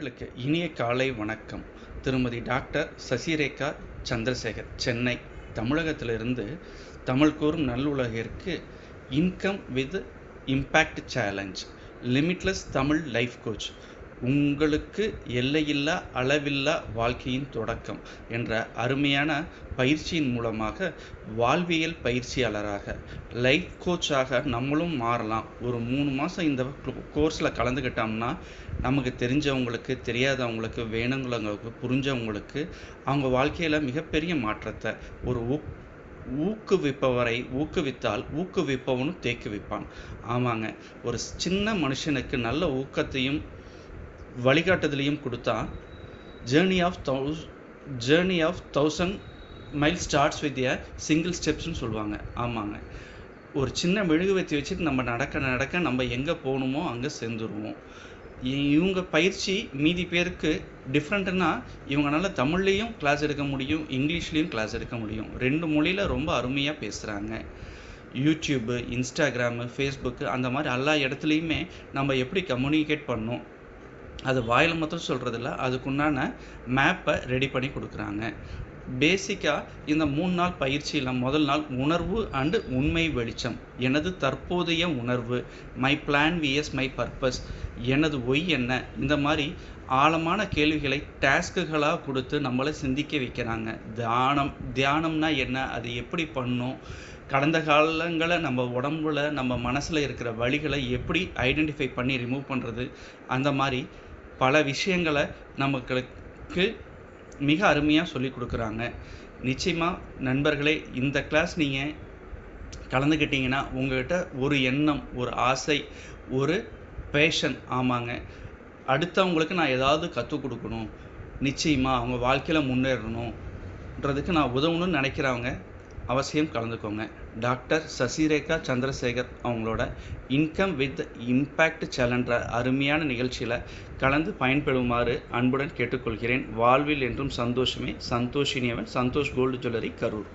உங்களுக்கு இனிய காலை வணக்கம். திருமதி டாக்டர் சசிரேகா சந்திரசேகர், சென்னை, தமிழகத்திலிருந்து தமிழ் கூறும் நல்லுலகிற்கு income with impact challenge limitless Tamil life coach, உங்களுக்கு எல்லையில்லா அளவில்லா வாழ்க்கையின் தொடக்கம் என்ற அருமையான பயிற்சியின் மூலமாக வாழ்வியல் பயிற்சியாளராக லைஃப் கோச்சாக நம்மளும் மாறலாம். ஒரு 3 மாதம் இந்த கோர்ஸில் கலந்துக்கிட்டோம்னா நமக்கு தெரிஞ்சவங்களுக்கு, தெரியாதவங்களுக்கு, வேணுங்கிறவங்களுக்கு, புரிஞ்சவங்களுக்கு அவங்க வாழ்க்கையில் மிகப்பெரிய மாற்றத்தை ஒரு ஊக்குவிப்பவரை ஊக்குவித்தால் ஊக்குவிப்பவனும் தேக்குவிப்பான். ஆமாங்க, ஒரு சின்ன மனுஷனுக்கு நல்ல ஊக்கத்தையும் வழிகாட்டுதலையும் கொடுத்தா journey of 1000 mile starts with a single ஸ்டெப்ஸ்னு சொல்லுவாங்க. ஆமாங்க, ஒரு சின்ன மெழுகுவர்த்தி வச்சுட்டு நம்ம நடக்க நம்ம எங்கே போகணுமோ அங்கே சேர்ந்துருவோம். இவங்க பயிற்சி மீதி பேருக்கு டிஃப்ரெண்ட்டுன்னா, இவங்களால தமிழ்லேயும் கிளாஸ் எடுக்க முடியும், இங்கிலீஷ்லேயும் கிளாஸ் எடுக்க முடியும். 2 மொழியில் ரொம்ப அருமையாக பேசுகிறாங்க. யூடியூப்பு, இன்ஸ்டாகிராமு, ஃபேஸ்புக்கு அந்த மாதிரி எல்லா இடத்துலையுமே நம்ம எப்படி கம்யூனிகேட் பண்ணணும், அது வாயில் மாத்திரம் சொல்கிறதில்ல, அதுக்குண்டான மேப்பை ரெடி பண்ணி கொடுக்குறாங்க. பேசிக்காக இந்த 3 நாள் பயிற்சியில் முதல் நாள் உணர்வு அண்டு உண்மை வெளிச்சம், எனது தற்போதைய உணர்வு, my plan VS my purpose, எனது ஒய் என்ன, இந்த மாதிரி ஆழமான கேள்விகளை டாஸ்க்குகளாக கொடுத்து நம்மளை சிந்திக்க வைக்கிறாங்க. தியானம்னா என்ன, அது எப்படி பண்ணணும், கடந்த காலங்களை நம்ம உடம்புல நம்ம மனசில் இருக்கிற வழிகளை எப்படி ஐடென்டிஃபை பண்ணி ரிமூவ் பண்ணுறது, அந்த மாதிரி பல விஷயங்களை நமக்கு மிக அருமையாக சொல்லி கொடுக்குறாங்க. நிச்சயமாக நண்பர்களே, இந்த கிளாஸ் நீங்கள் கலந்துக்கிட்டிங்கன்னா உங்கள்கிட்ட ஒரு எண்ணம், ஒரு ஆசை, ஒரு பேஷன், ஆமாங்க, அடுத்தவங்களுக்கு நான் ஏதாவது கற்றுக் கொடுக்கணும், நிச்சயமாக அவங்க வாழ்க்கையில் முன்னேறணுன்றதுக்கு நான் உதவணும்னு நினைக்கிறவங்க அவசியம் கலந்துக்கோங்க. டாக்டர் சசிரேகா சந்திரசேகர் அவங்களோட இன்கம் வித் இம்பேக்ட் சேலன்ற அருமையான நிகழ்ச்சியில் கலந்து பயன்பெறுமாறு அன்புடன் கேட்டுக்கொள்கிறேன். வாழ்வில் என்றும் சந்தோஷமே. சந்தோஷினியவன், சந்தோஷ் கோல்டு ஜுவல்லரி, கரூர்.